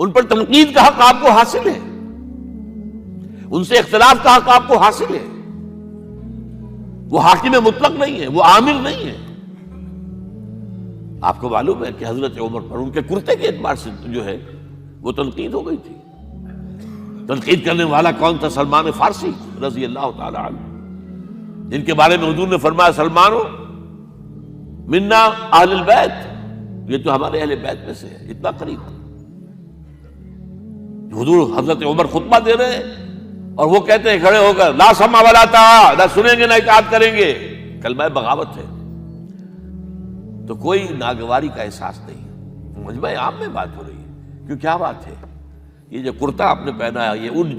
ان پر تنقید کا حق آپ کو حاصل ہے، ان سے اختلاف کا حق آپ کو حاصل ہے. وہ حاکم مطلق نہیں ہے، وہ عامل نہیں ہے. آپ کو معلوم ہے کہ حضرت عمر پر ان کے کرتے کے اعتبار سے جو ہے وہ تنقید ہو گئی تھی. تنقید کرنے والا کون تھا؟ سلمان فارسی رضی اللہ تعالی عنہ، جن کے بارے میں حضور نے فرمایا سلمانو منا اہل البیت، یہ تو ہمارے اہل بیت میں سے ہے. اتنا قریب تھا. حضور حضرت عمر خطبہ دے رہے ہیں اور وہ کہتے ہیں کھڑے ہو کر لا سمع ولا طاعہ، نہ سنیں گے نہ اطاعت کریں گے. کلمہ بغاوت ہے. تو کوئی ناگواری کا احساس نہیں. مجمع عام میں بات ہو رہی ہے. کیوں کیا بات ہے؟ یہ جو کرتا آپ نے پہنا ہے یہ ان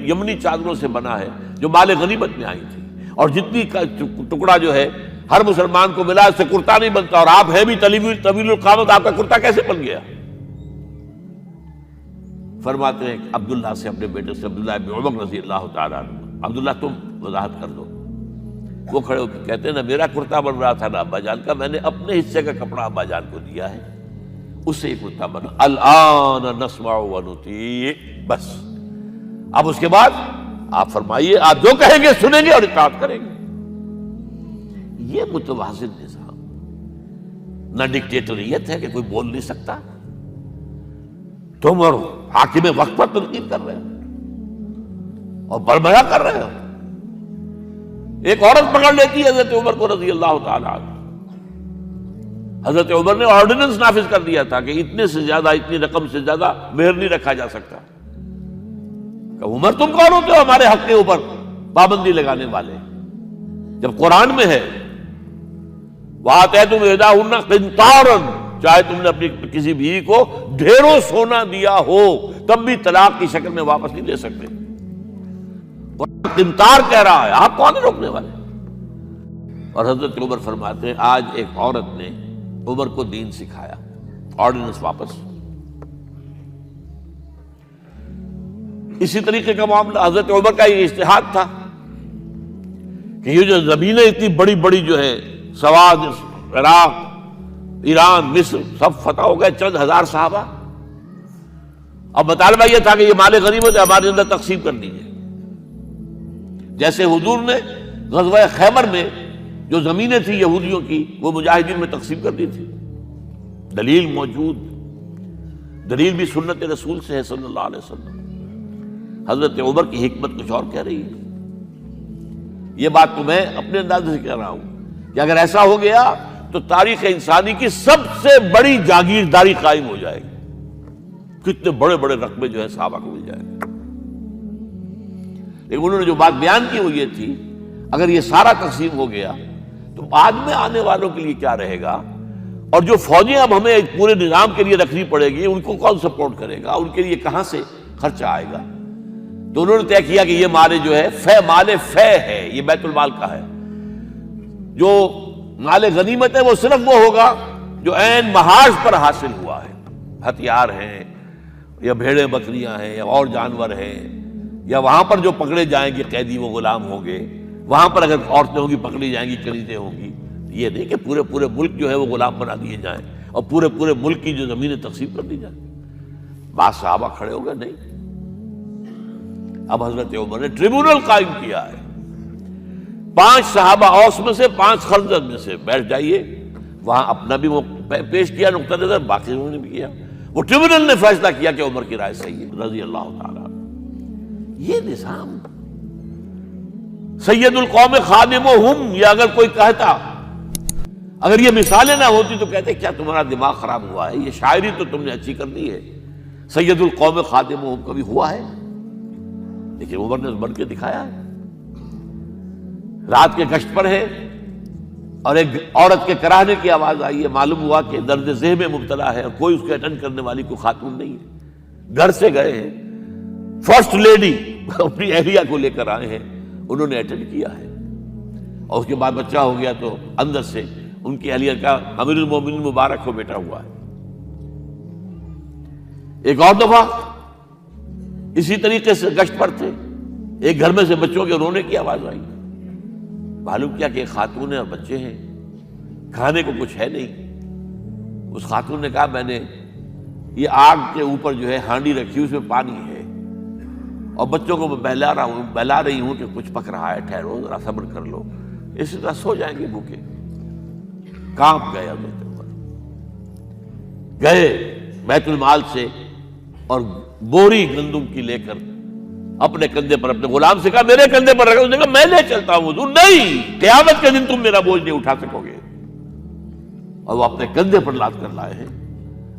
یمنی چادروں سے بنا ہے جو مال غنیمت میں آئی تھی، اور جتنی ٹکڑا جو ہے ہر مسلمان کو ملا اس سے کرتا نہیں بنتا، اور آپ ہے بھی طویل القامت، آپ کا کرتا کیسے بن گیا؟ فرماتے ہیں عبداللہ سے، اپنے بیٹے سے، عبداللہ ابن عمر رضی اللہ تعالیٰ عنہ، عبداللہ تم وضاحت کر دو. وہ کھڑے ہو کے کہتے ہیں نہ میرا کرتا بن رہا تھا نہ ابا جان کا، میں نے اپنے حصے کا کپڑا ابا جان کو دیا ہے، اس سے یہ کرتا بنا. الآن نسمع ونطیع، بس اب اس کے بعد آپ فرمائیے، آپ جو کہیں گے سنیں گے اور اطاعت کریں گے. یہ متوازن نظام، نہ ڈکٹیٹریت ہے کہ کوئی بول نہیں سکتا. تم اور حاکم وقت پر تنقید کر رہے ہو اور بربرا کر رہے ہو. ایک عورت پکڑ لیتی ہے حضرت عمر کو رضی اللہ تعالی عنہ. حضرت عمر نے آرڈیننس نافذ کر دیا تھا کہ اتنے سے زیادہ، اتنی رقم سے زیادہ مہر نہیں رکھا جا سکتا. کہ عمر تم کون ہوتے ہو ہمارے حق کے اوپر پابندی لگانے والے؟ جب قرآن میں ہے وَآتَيْتُمْ إِحْدَاهُنَّ قِنْطَارًا، چاہے تم نے اپنی کسی بیوی کو ڈھیروں سونا دیا ہو تب بھی طلاق کی شکل میں واپس نہیں دے سکتے. قرآن قنطار کہہ رہا ہے، آپ کون ہیں روکنے والے؟ اور حضرت عمر فرماتے ہیں آج ایک عورت نے عمر کو دین سکھایا، آرڈیننس واپس. اسی طریقے کا معاملہ حضرت عمر کا یہ اجتہاد تھا کہ یہ جو زمینیں اتنی بڑی بڑی جو ہے، سواد، عراق، ایران، مصر سب فتح ہو گئے، چند ہزار صحابہ. اب مطالبہ یہ تھا کہ یہ مال غنیمت ہمارے اندر تقسیم کر دیجیے. جیسے حضور نے غزوہ خیبر میں جو زمینیں تھیں یہودیوں کی وہ مجاہدین میں تقسیم کر دی تھی. دلیل موجود، دلیل بھی سنت رسول سے ہے صلی اللہ علیہ وسلم. حضرت عمر کی حکمت کچھ اور کہہ رہی ہے. یہ بات تو میں اپنے انداز سے کہہ رہا ہوں کہ اگر ایسا ہو گیا تو تاریخ انسانی کی سب سے بڑی جاگیرداری قائم ہو جائے گی. کتنے بڑے بڑے رقبے جو ہے صحابہ کو مل جائے گا. لیکن انہوں نے جو بات بیان کی وہ یہ تھی اگر یہ سارا تقسیم ہو گیا تو بعد میں آنے والوں کے لیے کیا رہے گا، اور جو فوجیں اب ہمیں پورے نظام کے لیے رکھنی پڑے گی ان کو کون سپورٹ کرے گا، ان کے لیے کہاں سے خرچہ آئے گا. تو انہوں نے طے کیا کہ یہ مال جو ہے مال فے ہے، یہ بیت المال کا ہے. جو مال غنیمت ہے وہ صرف وہ ہوگا جو عین محاذ پر حاصل ہوا ہے. ہتھیار ہیں یا بھیڑیں بکریاں ہیں یا اور جانور ہیں، یا وہاں پر جو پکڑے جائیں گے قیدی وہ غلام ہوں گے، وہاں پر اگر عورتیں ہوں گی پکڑی جائیں گی، کنیزیں ہوں گی. یہ نہیں کہ پورے ملک جو ہے وہ غلام بنا دیے جائیں اور پورے ملک کی جو زمینیں تقسیم کر دی جائیں. بعض صحابہ کھڑے ہو گئے نہیں. اب حضرت عمر نے ٹریبونل قائم کیا ہے. 5 صحابہ اوس میں سے، 5 خزرج میں سے بیٹھ جائیے. وہاں اپنا بھی پیش کیا نقطہ نظر، باقی انہوں نے بھی کیا. وہ ٹریبونل نے فیصلہ کیا کہ عمر کی رائے صحیح ہے رضی اللہ تعالیٰ. یہ نظام سید القوم خادمہم، یہ اگر کوئی کہتا، اگر یہ مثالیں نہ ہوتی تو کہتے کیا تمہارا دماغ خراب ہوا ہے، یہ شاعری تو تم نے اچھی کر دی ہے، سید القوم خادمہم کبھی ہوا ہے؟ لیکن عمر نے بن کے دکھایا ہے. رات کے گشت پر ہے اور ایک عورت کے کراہنے کی آواز آئی ہے. معلوم ہوا کہ درد ذہن میں مبتلا ہے اور کوئی اس کے اٹینڈ کرنے والی کوئی خاتون نہیں ہے. گھر سے گئے ہیں، فرسٹ لیڈی اپنی اہلیہ کو لے کر آئے ہیں، انہوں نے اٹینڈ کیا ہے. اور اس کے بعد بچہ ہو گیا تو اندر سے ان کی اہلیہ کا امیر المومنین مبارک ہو بیٹا ہوا ہے. ایک اور دفعہ اسی طریقے سے گشت پر تھے، ایک گھر میں سے بچوں کے رونے کی آواز آئی. معلوم کیا کہ ایک خاتون ہے اور بچے ہیں، کھانے کو کچھ ہے نہیں. اس خاتون نے کہا میں نے یہ آگ کے اوپر جو ہے ہانڈی رکھی، اس میں پانی ہے، اور بچوں کو میں بہلا رہی ہوں کہ کچھ پک رہا ہے، ٹھہرو ذرا صبر کر لو، اسی طرح سو جائیں گے بھوکے۔ کانپ گئے حضرت عمر، گئے بیت المال سے اور بوری گندم کی لے کر اپنے کندھے پر، اپنے غلام سے کہا میرے کندھے پر رکھا، اس نے کہا میں لے چلتا ہوں حضور۔ نہیں، قیامت کے دن تم میرا بوجھ نہیں اٹھا سکو گے۔ اور وہ اپنے کندھے پر لاد کر لائے ہیں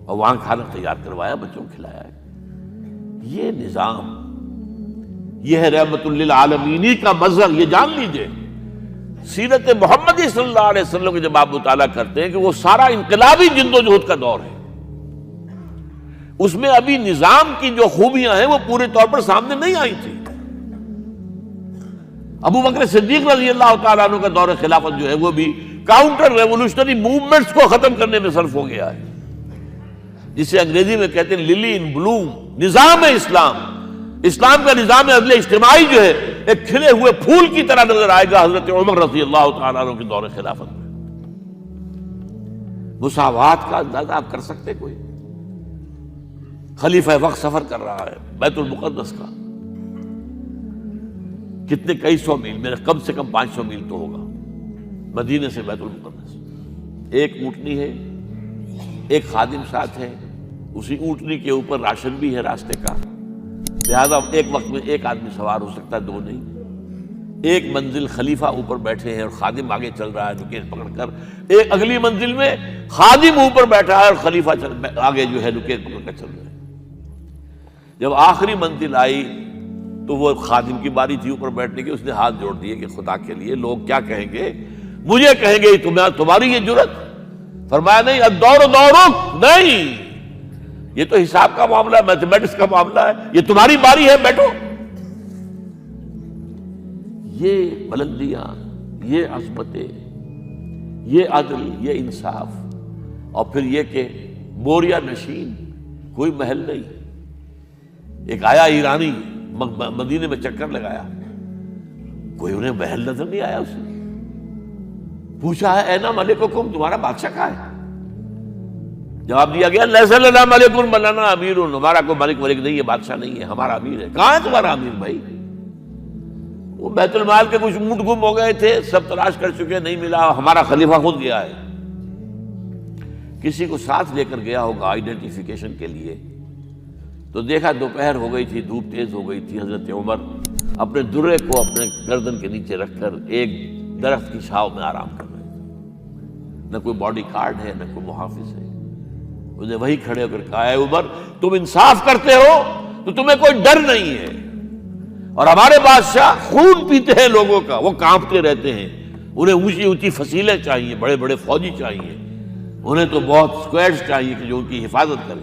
اور وہاں کھانا تیار کروایا، بچوں کو کھلایا ہے۔ یہ نظام، یہ ہے رحمت للعالمینی کا مظہر۔ یہ جان لیجئے سیرت محمدی صلی اللہ علیہ وسلم کے جب آپ مطالعہ کرتے ہیں کہ وہ سارا انقلابی جدوجہد کا دور ہے، اس میں ابھی نظام کی جو خوبیاں ہیں وہ پورے طور پر سامنے نہیں آئی تھی۔ ابو بکر صدیق رضی اللہ تعالیٰ عنہ کا دور خلافت جو ہے وہ بھی کاؤنٹر ریولوشنری موومنٹس کو ختم کرنے میں صرف ہو گیا ہے، جسے انگریزی میں کہتے ہیں للی ان بلوم، نظام اسلام۔ اسلام کا نظام عدل اجتماعی جو ہے ایک کھلے ہوئے پھول کی طرح نظر آئے گا حضرت عمر رضی اللہ تعالیٰ عنہ کے دور خلافت میں۔ مساوات کا اندازہ آپ کر سکتے؟ کوئی خلیفہ وقت سفر کر رہا ہے بیت المقدس کا، کتنے کئی سو میل، میرے کم سے کم 500 میل تو ہوگا مدینے سے بیت المقدس۔ ایک اونٹنی ہے، ایک خادم ساتھ ہے، اسی اونٹنی کے اوپر راشن بھی ہے راستے کا، لہذا ایک وقت میں ایک آدمی سوار ہو سکتا ہے، دو نہیں۔ ایک منزل خلیفہ اوپر بیٹھے ہیں اور خادم آگے چل رہا ہے نکیل پکڑ کر، ایک اگلی منزل میں خادم اوپر بیٹھا ہے اور خلیفہ آگے جو ہے نکیل پکڑ کر چل رہا ہے۔ جب آخری منزل آئی تو وہ خادم کی باری تھی اوپر بیٹھنے کی، اس نے ہاتھ جوڑ دیے کہ خدا کے لیے لوگ کیا کہیں گے، مجھے کہیں گے تمہاری یہ جرت۔ فرمایا نہیں، الدور دورک، نہیں، یہ تو حساب کا معاملہ ہے، میتھمیٹکس کا معاملہ ہے، یہ تمہاری باری ہے، بیٹھو۔ یہ بلندیاں، یہ عظمتیں، یہ عدل، یہ انصاف، اور پھر یہ کہ بوریا نشین، کوئی محل نہیں۔ ایک آیا ایرانی مدینے میں چکر لگایا، کوئی انہیں محل نظر نہیں آیا، اسے پوچھا ہے اینا ملککم، تمہارا بادشاہ کہاں ہے؟ جواب دیا گیا لیس لنا ملک بلنا امیر، ہمارا کوئی ملک نہیں ہے، بادشاہ نہیں ہے، ہمارا امیر ہے۔ کہاں ہے تمہارا امیر بھائی؟ وہ بیت المال کے کچھ اونٹ گم ہو گئے تھے، سب تلاش کر چکے، نہیں ملا، ہمارا خلیفہ خود گیا ہے۔ کسی کو ساتھ لے کر گیا ہوگا آئیڈینٹیفیکیشن کے لیے، تو دیکھا دوپہر ہو گئی تھی، دھوپ تیز ہو گئی تھی، حضرت عمر اپنے درے کو اپنے گردن کے نیچے رکھ کر ایک درخت کی چھاؤں میں آرام کر رہے تھے۔ نہ کوئی باڈی گارڈ ہے، نہ کوئی محافظ ہے۔ انہیں وہی کھڑے ہو کر کہا اے عمر، تم انصاف کرتے ہو تو تمہیں کوئی ڈر نہیں ہے، اور ہمارے بادشاہ خون پیتے ہیں لوگوں کا، وہ کانپتے رہتے ہیں، انہیں اونچی اونچی فصیلیں چاہیے، بڑے بڑے فوجی چاہیے، انہیں تو بہت اسکواڈز چاہیے کہ جو ان کی حفاظت کریں۔